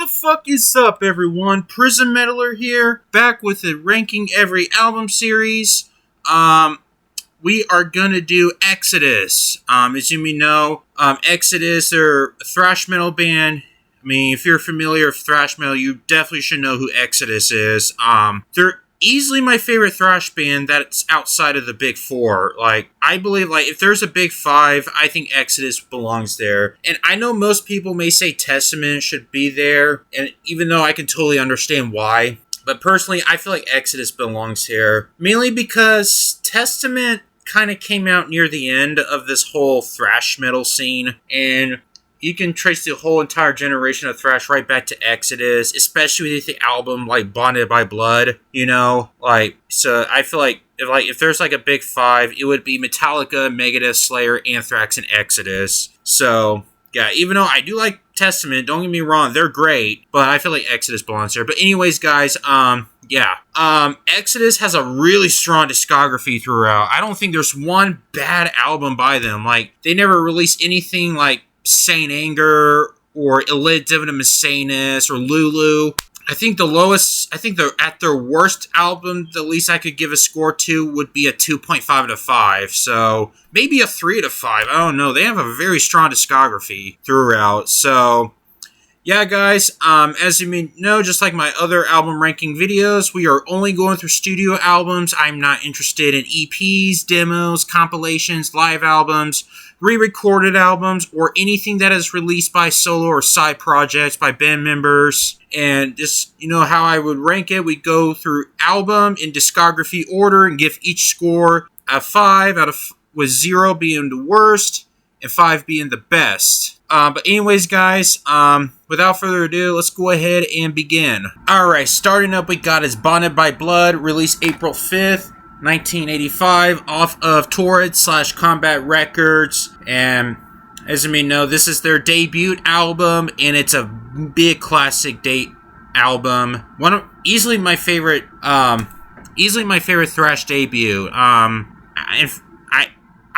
fuck is up, everyone? Prism Meddler here, back with the Ranking Every Album series. We are gonna do Exodus. As you may know, Exodus are a thrash metal band. I mean, if you're familiar with thrash metal, you definitely should know who Exodus is. They're easily my favorite thrash band that's outside of the big four. Like, I believe, like, if there's a big five, I think Exodus belongs there. And I know most people may say Testament should be there, and even though I can totally understand why, but personally, I feel like Exodus belongs here. Mainly because Testament kind of came out near the end of this whole thrash metal scene, and you can trace the whole entire generation of thrash right back to Exodus, especially with the album like Bonded by Blood, you know? Like, so I feel like if there's like a big five, it would be Metallica, Megadeth, Slayer, Anthrax, and Exodus. So, yeah, even though I do like Testament, don't get me wrong, they're great, but I feel like Exodus belongs there. But anyways, guys, Exodus has a really strong discography throughout. I don't think there's one bad album by them. Like, they never released anything like Saint Anger or Elid Divinum Sanus or Lulu. I think they're at their worst album, the least I could give a score to would be a 2.5 out of 5. So maybe a 3 out of 5. I don't know. They have a very strong discography throughout. So yeah, guys, as you may know, just like my other album ranking videos, we are only going through studio albums. I'm not interested in EPs, demos, compilations, live albums, re-recorded albums, or anything that is released by solo or side projects by band members. And just, you know how I would rank it, we go through album in discography order and give each score a 5 with 0 being the worst and 5 being the best. But anyways, guys, without further ado, let's go ahead and begin. Alright, starting up, we got is Bonded by Blood, released April 5th, 1985, off of Torrid/Combat Records. And as you may know, this is their debut album, and it's a big classic album. Easily my favorite thrash debut.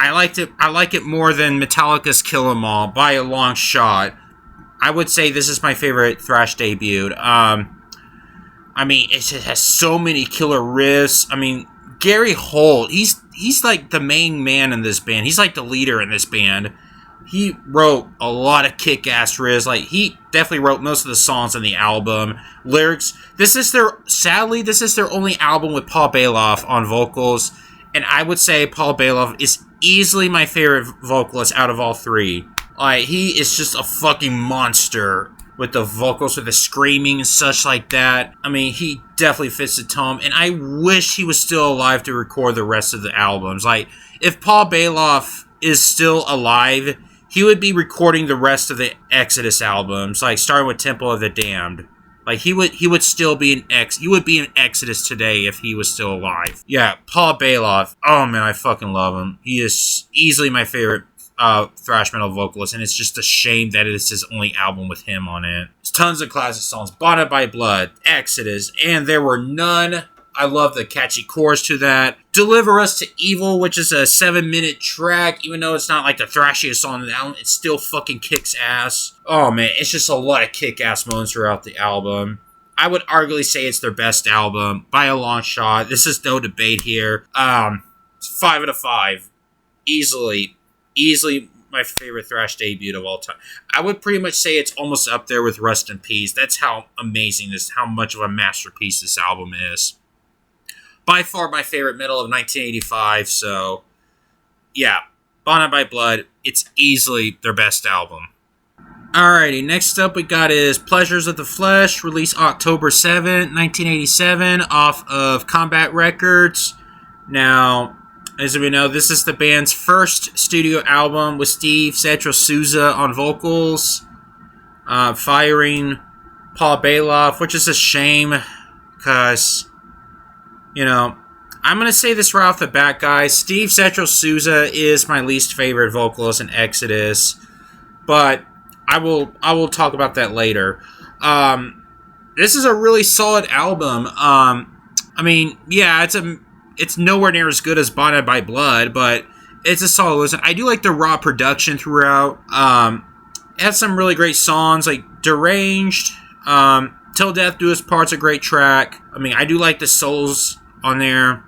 I liked it. I like it more than Metallica's Kill 'Em All by a long shot. I would say this is my favorite thrash debut. I mean, it just has so many killer riffs. I mean, Gary Holt, he's like the main man in this band. He's like the leader in this band. He wrote a lot of kick-ass riffs. Like, he definitely wrote most of the songs on the album. Lyrics. Sadly, this is their only album with Paul Baloff on vocals. And I would say Paul Baloff is easily my favorite vocalist out of all three. Like, he is just a fucking monster with the vocals, with the screaming and such like that. I mean, he definitely fits the tone, and I wish he was still alive to record the rest of the albums. Like, if Paul Baloff is still alive, he would be recording the rest of the Exodus albums, like starting with Temple of the Damned. Like, he would still be in Exodus today if he was still alive. Yeah, Paul Baloff. Oh man, I fucking love him. He is easily my favorite thrash metal vocalist, and it's just a shame that it's his only album with him on it. There's tons of classic songs. Bonded by Blood, Exodus, and There Were None. I love the catchy chorus to that. Deliver Us to Evil, which is a 7-minute track. Even though it's not like the thrashiest song on the album, it still fucking kicks ass. Oh man, it's just a lot of kick-ass moments throughout the album. I would arguably say it's their best album by a long shot. This is no debate here. It's 5 out of 5. Easily my favorite thrash debut of all time. I would pretty much say it's almost up there with Rust in Peace. That's how amazing how much of a masterpiece this album is. By far my favorite metal of 1985, so yeah, Bonded by Blood, it's easily their best album. Alrighty, next up we got is Pleasures of the Flesh, released October 7th, 1987, off of Combat Records. Now, as we know, this is the band's first studio album with Steve Setro Souza on vocals, firing Paul Baloff, which is a shame, because, you know, I'm going to say this right off the bat, guys. Steve Setro Souza is my least favorite vocalist in Exodus, but I will talk about that later. This is a really solid album. I mean, yeah, it's nowhere near as good as Bonded by Blood, but it's a solid listen. I do like the raw production throughout. It has some really great songs like Deranged, Till Death Do Us Part's a great track. I mean, I do like the solos on there.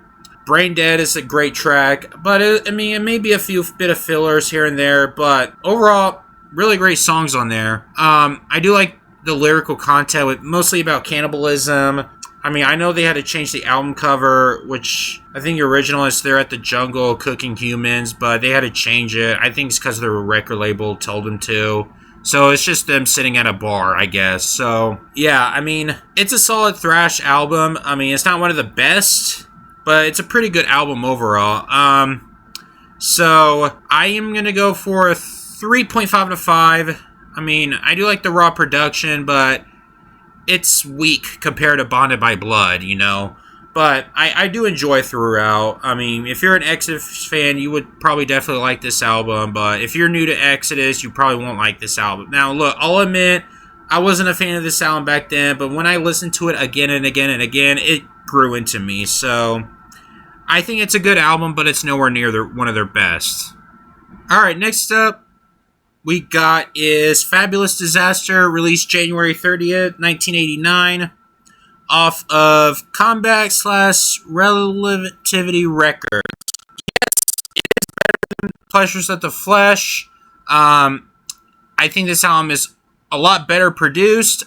Brain Dead is a great track, but it may be a few bit of fillers here and there, but overall, really great songs on there. I do like the lyrical content, with mostly about cannibalism. I mean, I know they had to change the album cover, which I think the original is they're at the jungle cooking humans, but they had to change it. I think it's because their record label told them to. So it's just them sitting at a bar, I guess. So, yeah, I mean, it's a solid thrash album. I mean, it's not one of the best, but it's a pretty good album overall. So I am going to go for a 3.5 out of 5. I mean, I do like the raw production, but it's weak compared to Bonded by Blood, you know. But I do enjoy throughout. I mean, if you're an Exodus fan, you would probably definitely like this album. But if you're new to Exodus, you probably won't like this album. Now, look, I'll admit, I wasn't a fan of this album back then. But when I listened to it again and again and again, it grew into me. So I think it's a good album, but it's nowhere near one of their best. Alright, next up, we got is Fabulous Disaster, released January 30th, 1989. Off of Comeback/Relativity Records. Yes, it is better than Pleasures of the Flesh. I think this album is a lot better produced.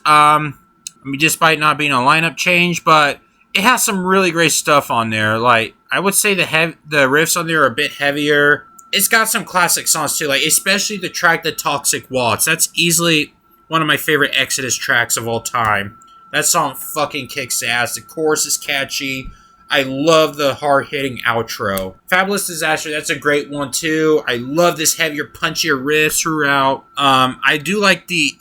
Despite not being a lineup change, but it has some really great stuff on there. Like, I would say the riffs on there are a bit heavier. It's got some classic songs too, like especially the track "The Toxic Waltz." That's easily one of my favorite Exodus tracks of all time. That song fucking kicks ass. The chorus is catchy. I love the hard-hitting outro. Fabulous Disaster, that's a great one too. I love this heavier, punchier riffs throughout. I do like the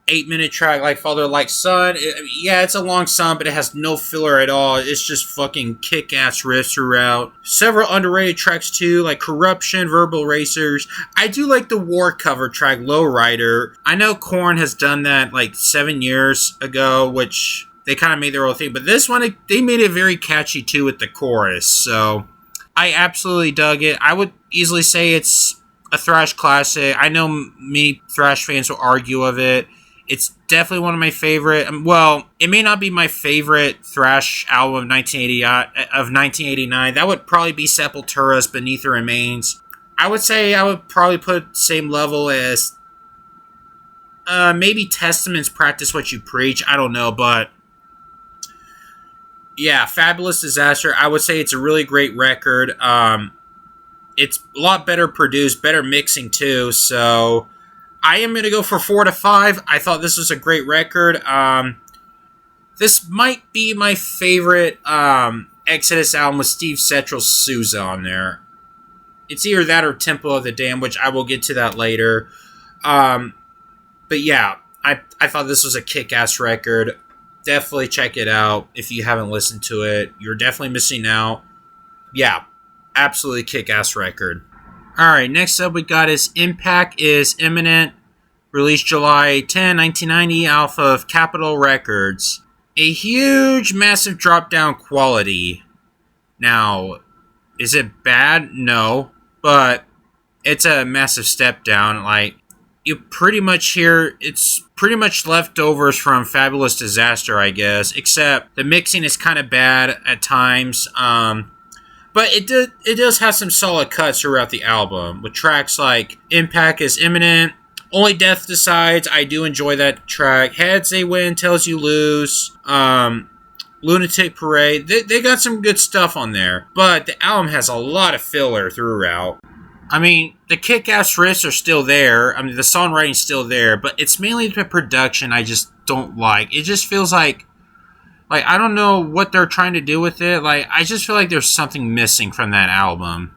8-minute track, Like Father, Like Son. It's a long song, but it has no filler at all. It's just fucking kick-ass riffs throughout. Several underrated tracks too, like Corruption, Verbal Racers. I do like the War cover track, Lowrider. I know Korn has done that like 7 years ago, which they kind of made their own thing. But this one, they made it very catchy too with the chorus. So I absolutely dug it. I would easily say it's a thrash classic. I know many thrash fans will argue of it. It's definitely one of my favorite. Well, it may not be my favorite thrash album of 1989. That would probably be Sepultura's Beneath the Remains. I would say I would probably put same level as maybe Testament's Practice What You Preach. I don't know, but yeah, Fabulous Disaster. I would say it's a really great record. It's a lot better produced, better mixing too. So I am going to go for 4 to 5. I thought this was a great record. This might be my favorite Exodus album with Steve Settl's Sousa on there. It's either that or Temple of the Damned, which I will get to that later. But yeah, I thought this was a kick-ass record. Definitely check it out if you haven't listened to it. You're definitely missing out. Yeah, absolutely kick-ass record. Alright, next up we got is Impact is Imminent, released July 10, 1990, off of Capitol Records. A huge, massive drop down quality. Now, is it bad? No, but it's a massive step down. Like, you pretty much hear, it's pretty much leftovers from Fabulous Disaster, I guess, except the mixing is kind of bad at times. But it does have some solid cuts throughout the album, with tracks like Impact is Imminent, Only Death Decides. I do enjoy that track. Heads They Win, Tails You Lose, Lunatic Parade. They got some good stuff on there, but the album has a lot of filler throughout. I mean, the kick-ass riffs are still there. I mean, the songwriting's still there, but it's mainly the production I just don't like. It just feels like I don't know what they're trying to do with it. Like, I just feel like there's something missing from that album.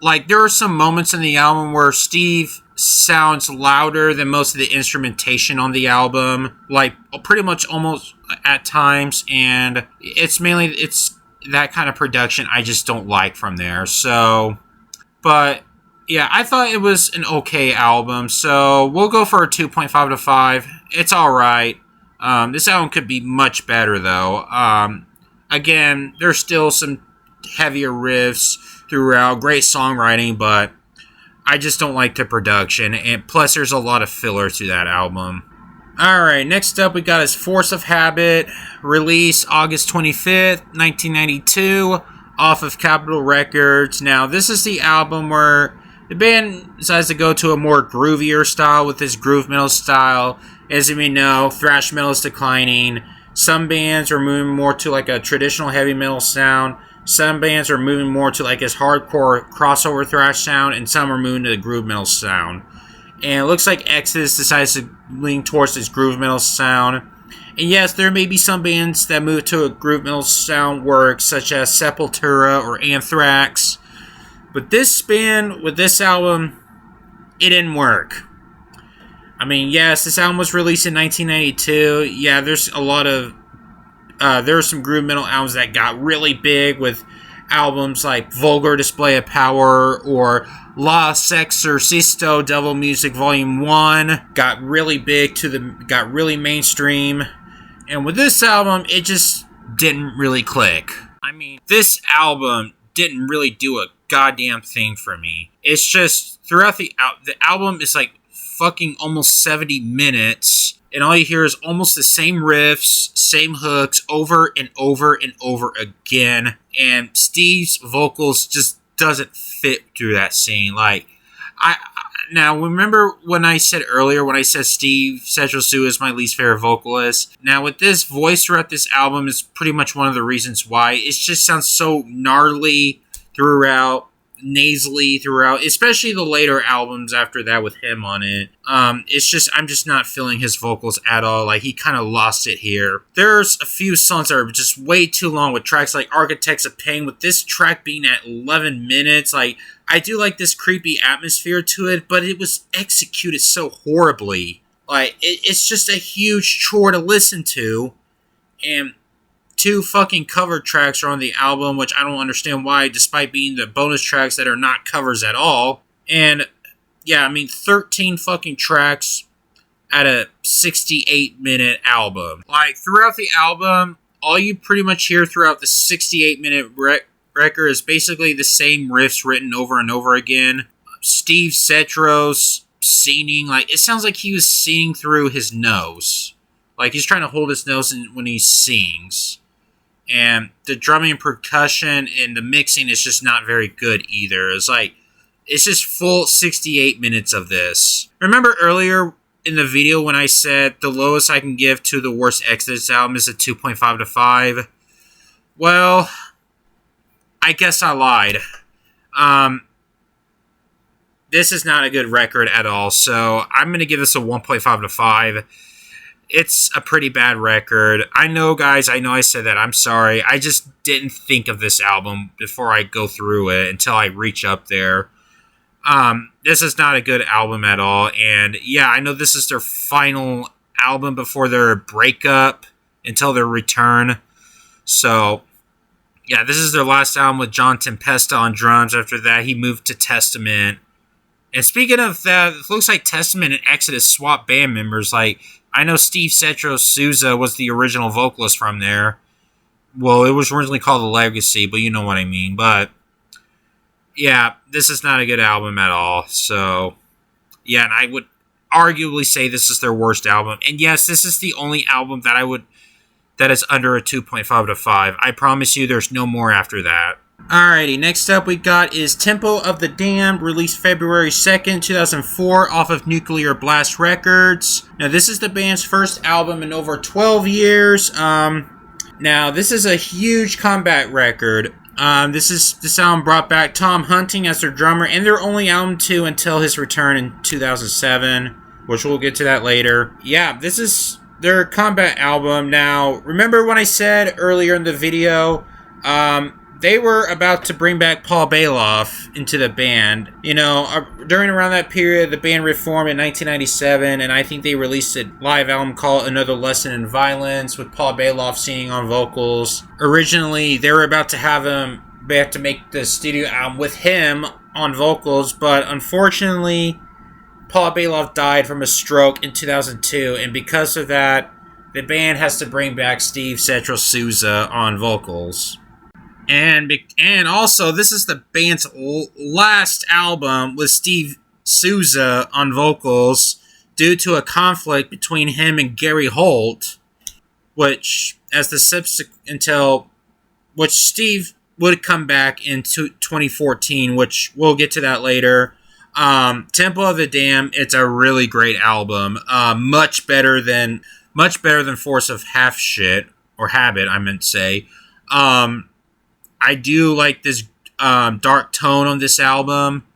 Like, there are some moments in the album where Steve sounds louder than most of the instrumentation on the album. Like, pretty much almost at times. And it's that kind of production I just don't like from there. So, but yeah, I thought it was an okay album. So, we'll go for a 2.5 out of 5. It's alright. This album could be much better, though. Again, there's still some heavier riffs throughout, great songwriting, but I just don't like the production, and plus there's a lot of filler to that album. Alright, next up we got is Force of Habit, released August 25th, 1992, off of Capitol Records. Now, this is the album where the band decides to go to a more groovier style with this groove metal style. As you may know, thrash metal is declining. Some bands are moving more to like a traditional heavy metal sound. Some bands are moving more to like this hardcore crossover thrash sound, and some are moving to the groove metal sound. And it looks like Exodus decides to lean towards this groove metal sound. And yes, there may be some bands that move to a groove metal sound work, such as Sepultura or Anthrax. But this band, with this album, it didn't work. I mean, yes, this album was released in 1992. Yeah, there's a lot of... there are some groove metal albums that got really big with albums like Vulgar Display of Power or La Sexorcisto Devil Music Volume 1. Got really big got really mainstream. And with this album, it just didn't really click. I mean, this album didn't really do a goddamn thing for me. It's just, throughout the album is like fucking almost 70 minutes. And all you hear is almost the same riffs, same hooks, over and over and over again. And Steve's vocals just doesn't fit through that scene. Like, now remember when I said earlier, when I said Steve Central-Sue is my least favorite vocalist? Now with this voice throughout this album is pretty much one of the reasons why. It just sounds so gnarly throughout, nasally throughout, especially the later albums after that with him on it. It's just, I'm just not feeling his vocals at all. Like, he kind of lost it here. There's a few songs that are just way too long, with tracks like Architects of Pain, with this track being at 11 minutes. Like, I do like this creepy atmosphere to it, but it was executed so horribly. Like, it's just a huge chore to listen to, and 2 fucking cover tracks are on the album, which I don't understand why, despite being the bonus tracks that are not covers at all. And, yeah, I mean, 13 fucking tracks at a 68-minute album. Like, throughout the album, all you pretty much hear throughout the 68-minute record is basically the same riffs written over and over again. Steve Setros singing, like, it sounds like he was singing through his nose. Like, he's trying to hold his nose when he sings. And the drumming and percussion and the mixing is just not very good either. It's just full 68 minutes of this. Remember earlier in the video when I said the lowest I can give to the worst Exodus album is a 2.5 to 5? Well, I guess I lied. This is not a good record at all, so I'm going to give this a 1.5 to 5. It's a pretty bad record. I know, guys, I know I said that. I'm sorry. I just didn't think of this album before I go through it until I reach up there. This is not a good album at all. And, yeah, I know this is their final album before their breakup until their return. So, yeah, this is their last album with John Tempesta on drums. After that, he moved to Testament. And speaking of that, it looks like Testament and Exodus swapped band members. Like, I know Steve Setros-Souza was the original vocalist from there. Well, it was originally called The Legacy, but you know what I mean. But, yeah, this is not a good album at all. So, yeah, and I would arguably say this is their worst album. And yes, this is the only album that is under a 2.5 to 5. I promise you there's no more after that. Alrighty, next up we got is Temple of the Damned, released February 2nd, 2004, off of Nuclear Blast Records. Now, this is the band's first album in over 12 years. Now, this is a huge comeback record. This album brought back Tom Hunting as their drummer, and their only album too until his return in 2007, which we'll get to that later. Yeah, this is their comeback album. Now, remember when I said earlier in the video, they were about to bring back Paul Bailoff into the band. You know, during around that period, the band reformed in 1997, and I think they released a live album called Another Lesson in Violence with Paul Bailoff singing on vocals. Originally, they were about to have him back to make the studio album with him on vocals, but unfortunately, Paul Bailoff died from a stroke in 2002, and because of that, the band has to bring back Steve Setros-Souza on vocals. And also, this is the band's last album with Steve Souza on vocals. due to a conflict between him and Gary Holt, which as the until which Steve would come back in 2014, which we'll get to that later. Temple of the Damned, it's a really great album. Much better than Force of Half Shit or Habit, I meant to say. I do like this dark tone on this album.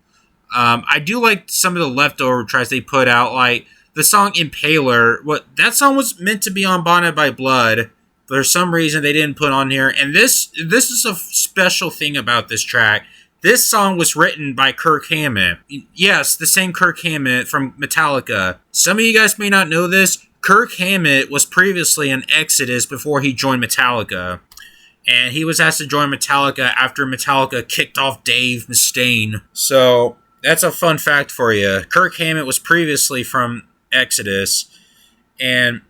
I do like some of the leftover tracks they put out, like the song Impaler. That song was meant to be on Bonded by Blood. For some reason they didn't put on here. And this is a special thing about this track. This song was written by Kirk Hammett. Yes, the same Kirk Hammett from Metallica. Some of you guys may not know this. Kirk Hammett was previously in Exodus before he joined Metallica. And he was asked to join Metallica after Metallica kicked off Dave Mustaine. So, that's a fun fact for you. Kirk Hammett was previously from Exodus. And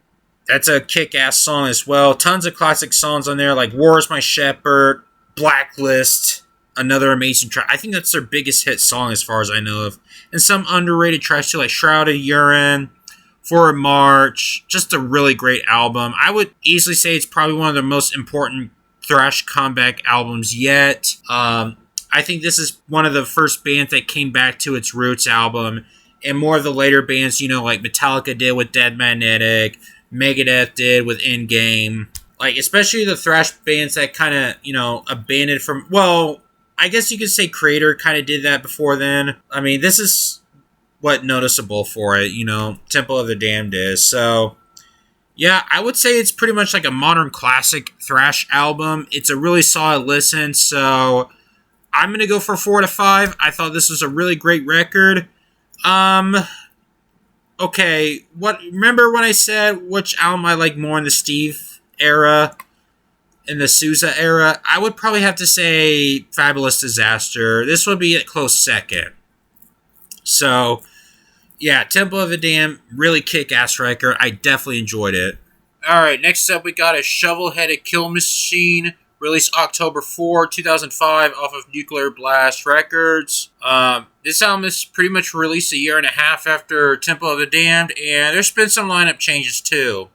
that's a kick-ass song as well. Tons of classic songs on there, like War is My Shepherd, Blacklist, another amazing track. I think that's their biggest hit song as far as I know of. And some underrated tracks too, like Shrouded Urine, Forward March. Just a really great album. I would easily say it's probably one of the most important thrash comeback albums yet. I think this is one of the first bands that came back to its roots album. And more of the later bands, like Metallica did with Dead Magnetic, Megadeth did with Endgame. Like, especially the thrash bands that kind of, abandoned from... Well, I guess you could say Creator kind of did that before then. I mean, this is what noticeable for it, Temple of the Damned is. So, yeah, I would say it's pretty much like a modern classic thrash album. It's a really solid listen, so I'm going to go for 4 out of 5. I thought this was a really great record. Okay, remember when I said which album I like more in the Steve era, in the Sousa era? I would probably have to say Fabulous Disaster. This would be a close second. So, yeah, Temple of the Damned, really kick-ass record. I definitely enjoyed it. Alright, next up we got a Shovel-Headed Kill Machine, released October 4, 2005, off of Nuclear Blast Records. This album is pretty much released a year and a half after Temple of the Damned, and there's been some lineup changes too.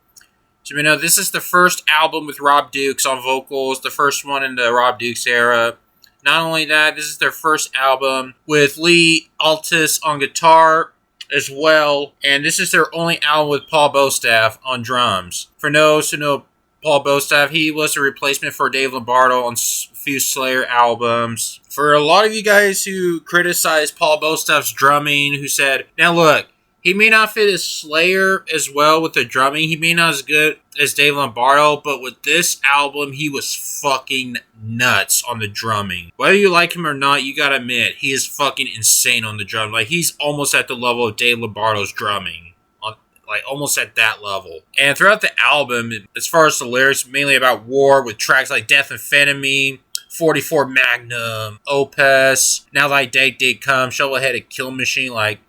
So, this is the first album with Rob Dukes on vocals, the first one in the Rob Dukes era. Not only that, this is their first album with Lee Altus on guitar as well, and this is their only album with Paul Bostaph on drums. For those who know Paul Bostaph, he was a replacement for Dave Lombardo on a few Slayer albums. For a lot of you guys who criticize Paul Bostaph's drumming, who said, now look, he may not fit as Slayer as well with the drumming, he may not as good as Dave Lombardo, but with this album, he was fucking nuts on the drumming. Whether you like him or not, you gotta admit, he is fucking insane on the drum. Like, he's almost at the level of Dave Lombardo's drumming. Almost at that level. And throughout the album, as far as the lyrics, mainly about war, with tracks like Death Amphetamine, 44 Magnum, Opus, Now Thy Day Did Come, Shovel-Headed Kill Machine. Like,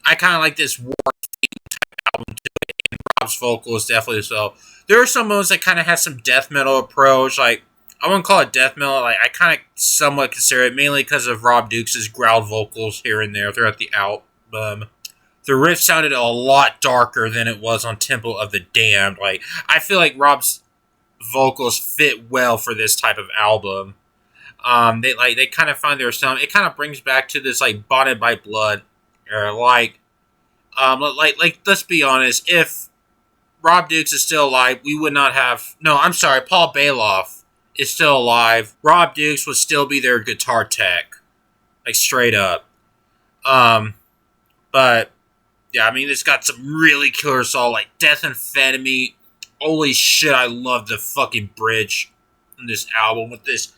I kind of like this war theme type album to it, and Rob's vocals definitely so. There are some moments that kind of have some death metal approach. Like, I wouldn't call it death metal. Like, I kind of somewhat consider it, mainly because of Rob Dukes' growled vocals here and there throughout the album. The riff sounded a lot darker than it was on Temple of the Damned. Like, I feel like Rob's vocals fit well for this type of album. They kind of find their sound. It kind of brings back to this like Bonded by Blood era. Like, let's be honest. If Rob Dukes is still alive, we would not have. No, I'm sorry. Paul Bailoff is still alive. Rob Dukes would still be their guitar tech, like straight up. But. Yeah, it's got some really killer songs like Death Amphetamine. Holy shit, I love the fucking bridge in this album with this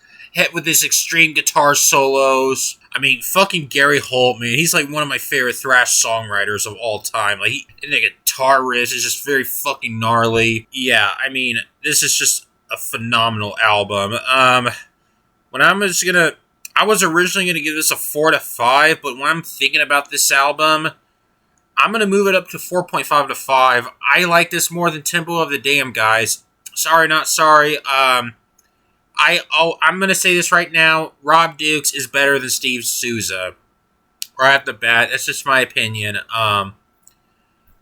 extreme guitar solos. Fucking Gary Holt, man. He's like one of my favorite thrash songwriters of all time. Like, and the guitar riff is just very fucking gnarly. Yeah, this is just a phenomenal album. I was originally gonna give this a 4 out of 5, but when I'm thinking about this album, I'm going to move it up to 4.5 out of 5. I like this more than Temple of the Damned, guys. Sorry, not sorry. I'm going to say this right now. Rob Dukes is better than Steve Sousa. Right off the bat. That's just my opinion.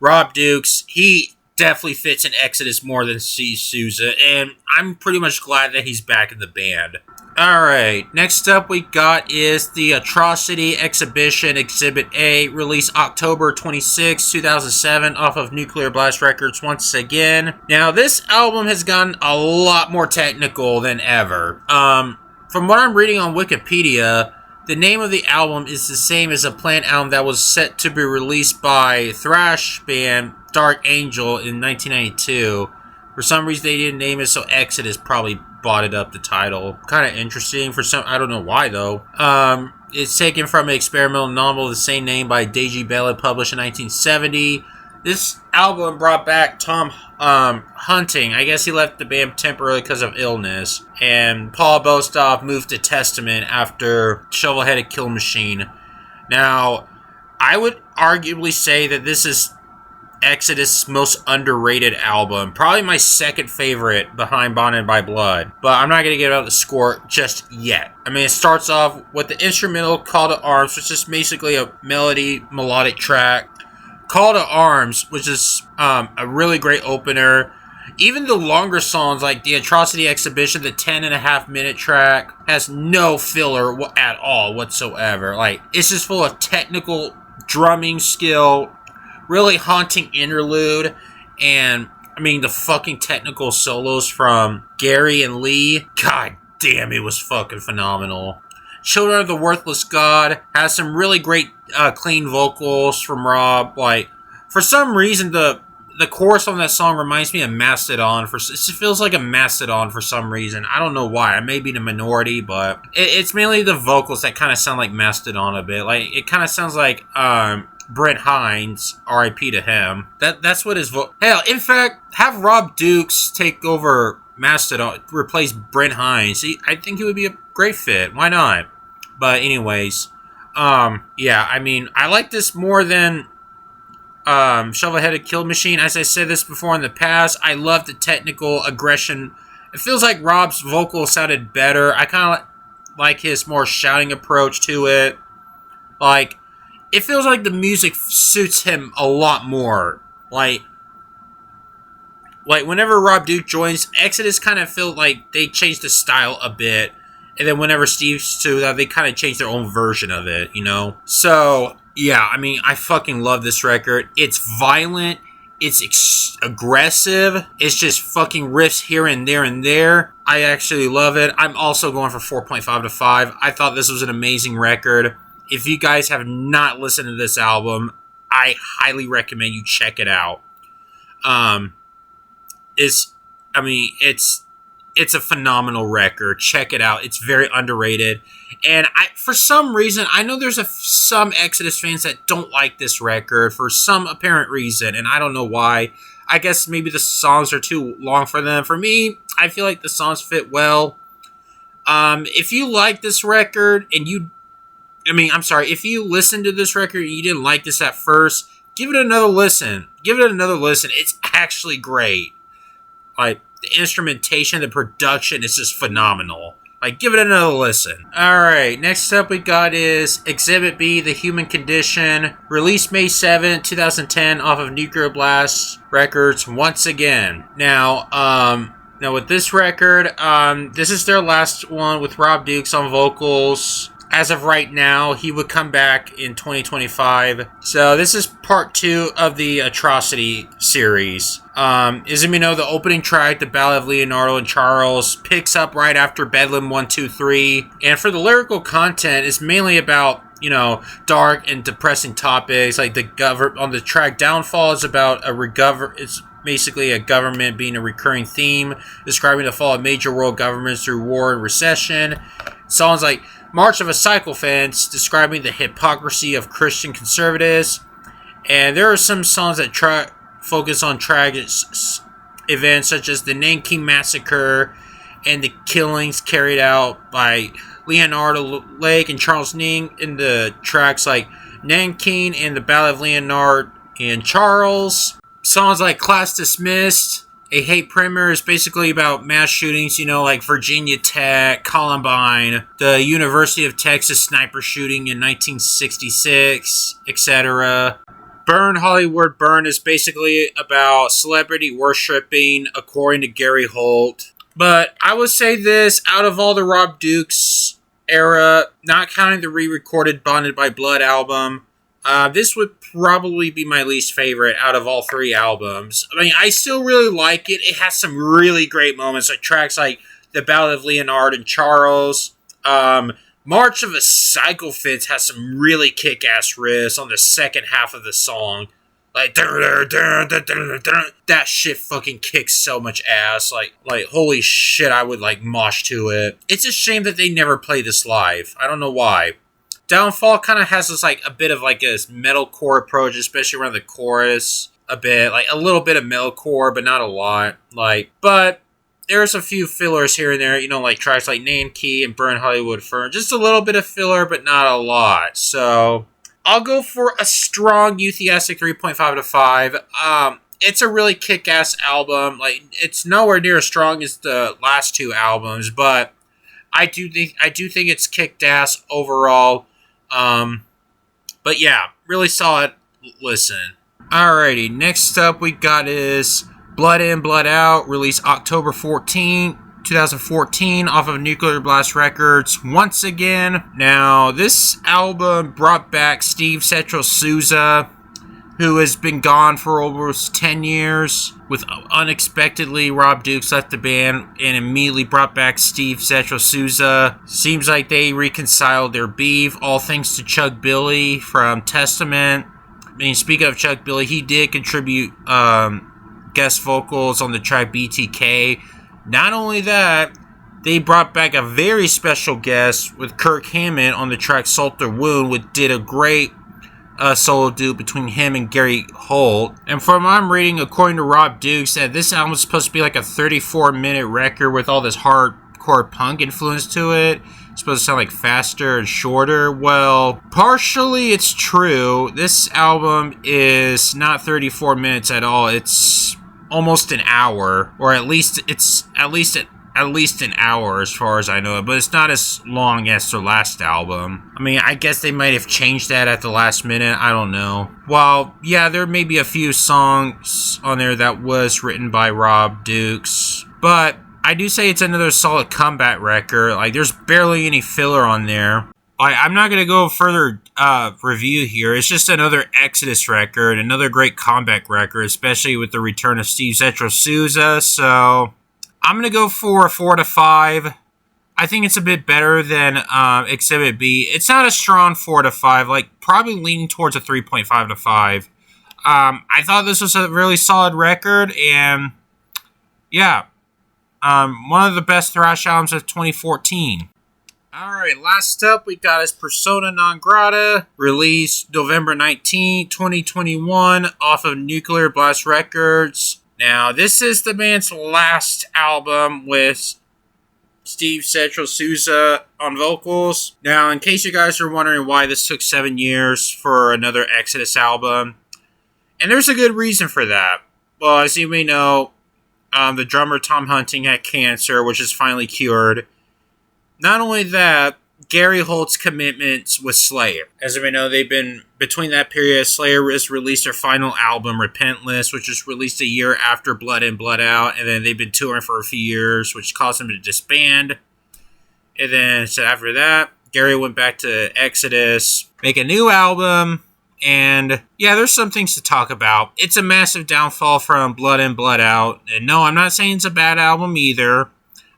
Rob Dukes, he definitely fits in Exodus more than C. Souza, and I'm pretty much glad that he's back in the band. Alright, next up we got is the Atrocity Exhibition Exhibit A, released October 26, 2007, off of Nuclear Blast Records once again. Now, this album has gotten a lot more technical than ever. From what I'm reading on Wikipedia, the name of the album is the same as a planned album that was set to be released by thrash band Dark Angel in 1992. For some reason, they didn't name it, so Exodus probably bought it up, the title. Kind of interesting for some, I don't know why though. It's taken from an experimental novel of the same name by Deji Bella, published in 1970. This album brought back Tom Hunting. I guess he left the band temporarily because of illness. And Paul Bostoff moved to Testament after Shovel-Headed Kill Machine. Now, I would arguably say that this is Exodus' most underrated album. Probably my second favorite behind Bonded by Blood. But I'm not going to get out the score just yet. I mean, it starts off with the instrumental Call to Arms, which is basically a melodic track. Call to Arms, which is a really great opener. Even the longer songs, like the Atrocity Exhibition, the 10.5-minute track, has no filler at all whatsoever. Like, it's just full of technical drumming skill, really haunting interlude, and, I mean, the fucking technical solos from Gary and Lee, god damn, it was fucking phenomenal. Children of the Worthless God has some really great clean vocals from Rob. Like, for some reason, the chorus on that song reminds me of Mastodon. It feels like a Mastodon for some reason. I don't know why. I may be the minority, but it's mainly the vocals that kind of sound like Mastodon a bit. Like, it kind of sounds like Brent Hinds, R.I.P. to him. That's what his hell, in fact, have Rob Dukes take over Mastodon, replace Brent Hinds. I think he would be a great fit. Why not? But anyways, yeah, I mean, I like this more than Shovel-Headed Kill Machine. As I said this before in the past, I love the technical aggression. It feels like Rob's vocal sounded better. I kind of like his more shouting approach to it. Like, it feels like the music suits him a lot more. Like whenever Rob Duke joins, Exodus kind of felt like they changed the style a bit. And then whenever Steve Souza, they kind of changed their own version of it, you know? So, yeah, I mean, I fucking love this record. It's violent. It's aggressive. It's just fucking riffs here and there and there. I actually love it. I'm also going for 4.5 to 5. I thought this was an amazing record. If you guys have not listened to this album, I highly recommend you check it out. It's a phenomenal record. Check it out. It's very underrated. And for some reason, I know there's some Exodus fans that don't like this record for some apparent reason, and I don't know why. I guess maybe the songs are too long for them. For me, I feel like the songs fit well. If you like this record and if you listen to this record and you didn't like this at first, give it another listen. It's actually great. Like, the instrumentation, the production is just phenomenal. Like, give it another listen. Alright, next up we got is Exhibit B, The Human Condition, released May 7, 2010, off of Nuclear Blast Records once again. Now with this record, this is their last one with Rob Dukes on vocals. As of right now, he would come back in 2025. So this is part 2 of the Atrocity series. As you know, the opening track, The Ballad of Leonardo and Charles, picks up right after Bedlam 1, 2, 3. And for the lyrical content, it's mainly about, dark and depressing topics. Like on the track Downfall is about it's basically a government being a recurring theme, describing the fall of major world governments through war and recession. Songs like March of a Sycophants, describing the hypocrisy of Christian conservatives. And there are some songs that focus on tragic events such as the Nanking Massacre and the killings carried out by Leonardo Lake and Charles Ning in the tracks like Nanking and the Ballad of Leonardo and Charles. Songs like Class Dismissed, A Hate Primer is basically about mass shootings, like Virginia Tech, Columbine, the University of Texas sniper shooting in 1966, etc. Burn Hollywood Burn is basically about celebrity worshipping, according to Gary Holt. But I would say this, out of all the Rob Dukes era, not counting the re-recorded Bonded by Blood album, this would probably be my least favorite out of all 3 albums. I mean, I still really like it. It has some really great moments, like tracks like The Ballad of Leonard and Charles. March of the Psychophants has some really kick-ass riffs on the second half of the song. Like, that shit fucking kicks so much ass. Like, holy shit, I would, mosh to it. It's a shame that they never play this live. I don't know why. Downfall kind of has this, a bit of, a metalcore approach, especially around the chorus. A bit. A little bit of metalcore, but not a lot. But there's a few fillers here and there, tracks like Nankey and Burn Hollywood Fern. Just a little bit of filler, but not a lot. So I'll go for a strong enthusiastic 3.5 out of 5. It's a really kick-ass album. It's nowhere near as strong as the last 2 albums, but I do think it's kicked ass overall. But yeah, really solid listen. Alrighty, next up we got is Blood In, Blood Out, released October 14, 2014, off of Nuclear Blast Records once again. Now, this album brought back Steve Setro Souza, who has been gone for almost 10 years, with unexpectedly Rob Dukes left the band and immediately brought back Steve Setro Souza. Seems like they reconciled their beef, all thanks to Chuck Billy from Testament. I mean, speaking of Chuck Billy, he did contribute guest vocals on the track BTK. Not only that, they brought back a very special guest with Kirk Hammett on the track Salter Wound, which did a great solo duet between him and Gary Holt. And from what I'm reading, according to Rob Dukes, that this album is supposed to be a 34-minute record with all this hardcore punk influence to it. It's supposed to sound faster and shorter. Well, partially it's true. This album is not 34 minutes at all. It's almost an hour, or at least an hour as far as I know, but it's not as long as their last album. I mean, I guess they might have changed that at the last minute, I don't know. Well, yeah, there may be a few songs on there that was written by Rob Dukes, but I do say it's another solid comeback record. There's barely any filler on there. I'm not going to go further review here. It's just another Exodus record, another great comeback record, especially with the return of Steve Setro Souza. So I'm going to go for a 4 to 5. I think it's a bit better than Exhibit B. It's not a strong 4 to 5, probably leaning towards a 3.5 to 5. I thought this was a really solid record, and yeah, one of the best thrash albums of 2014. Alright, last up we got is Persona Non Grata, released November 19, 2021, off of Nuclear Blast Records. Now, this is the band's last album with Steve Setro Souza on vocals. Now, in case you guys are wondering why this took 7 years for another Exodus album, and there's a good reason for that. Well, as you may know, the drummer Tom Hunting had cancer, which is finally cured. Not only that, Gary Holt's commitments with Slayer. As we know, they've been, between that period, Slayer has released their final album, Repentless, which was released a year after Blood In, Blood Out, and then they've been touring for a few years, which caused them to disband. And then, so after that, Gary went back to Exodus, make a new album, and yeah, there's some things to talk about. It's a massive downfall from Blood In, Blood Out, and no, I'm not saying it's a bad album either.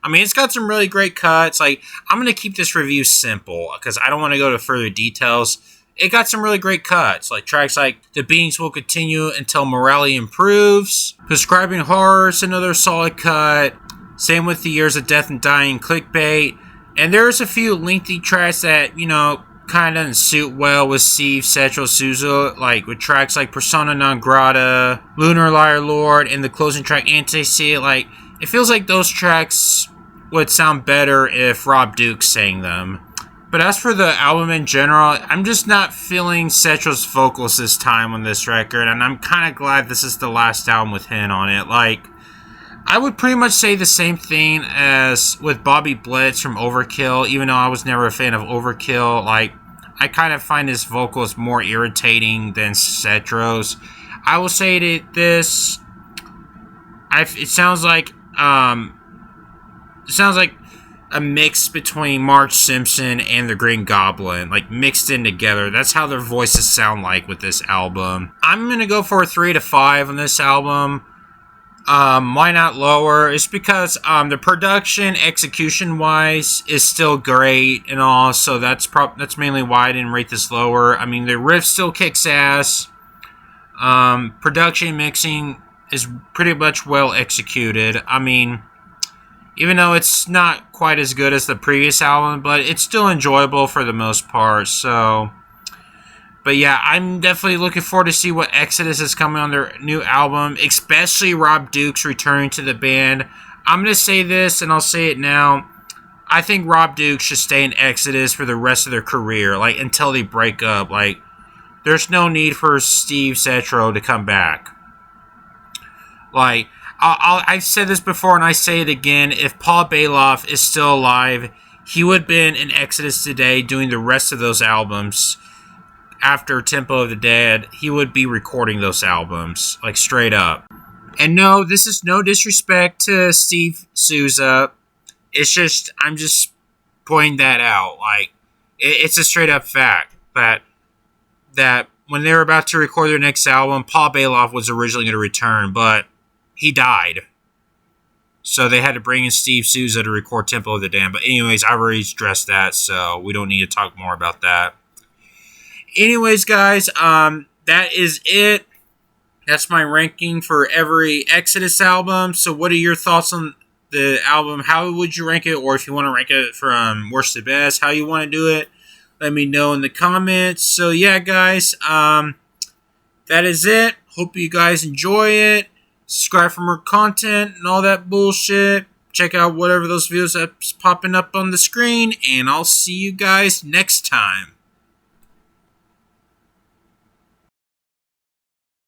I mean, it's got some really great cuts. I'm going to keep this review simple because I don't want to go to further details. It got some really great cuts, tracks like The Beings Will Continue Until Morality Improves. Prescribing Horror is another solid cut. Same with The Years of Death and Dying, Clickbait. And there's a few lengthy tracks that, kind of doesn't suit well with Steve Setro Souza, with tracks like Persona Non Grata, Lunar Liar Lord, and the closing track Anti-Seed. It feels like those tracks would sound better if Rob Dukes sang them. But as for the album in general, I'm just not feeling Setro's vocals this time on this record, and I'm kind of glad this is the last album with him on it. I would pretty much say the same thing as with Bobby Blitz from Overkill, even though I was never a fan of Overkill. I kind of find his vocals more irritating than Cetro's. I will say that this, it sounds like a mix between Marge Simpson and the Green Goblin, like mixed in together. That's how their voices sound like with this album. I'm gonna go for a 3 to 5 on this album. Why not lower? It's because the production, execution wise, is still great and all. So that's mainly why I didn't rate this lower. I mean, the riff still kicks ass. Production mixing is pretty much well executed. I mean, even though it's not quite as good as the previous album, but it's still enjoyable for the most part. So, but yeah, I'm definitely looking forward to see what Exodus is coming on their new album, especially Rob Dukes returning to the band. I'm going to say this, and I'll say it now. I think Rob Dukes should stay in Exodus for the rest of their career, like, until they break up. Like, there's no need for Steve Cetro to come back. Like, I've said this before and I say it again. If Paul Bailoff is still alive, he would have been in Exodus today doing the rest of those albums. After Tempo of the Dead, he would be recording those albums, like straight up. And no, this is no disrespect to Steve Souza. It's just, I'm just pointing that out. Like, it's a straight up fact that when they were about to record their next album, Paul Bailoff was originally going to return, but he died. So they had to bring in Steve Souza to record Tempo of the Dam. But anyways, I've already addressed that, so we don't need to talk more about that. Anyways, guys, that is it. That's my ranking for every Exodus album. So what are your thoughts on the album? How would you rank it? Or if you want to rank it from worst to best, how you want to do it, let me know in the comments. So yeah, guys, that is it. Hope you guys enjoy it. Subscribe for more content and all that bullshit. Check out whatever those videos that's popping up on the screen. And I'll see you guys next time.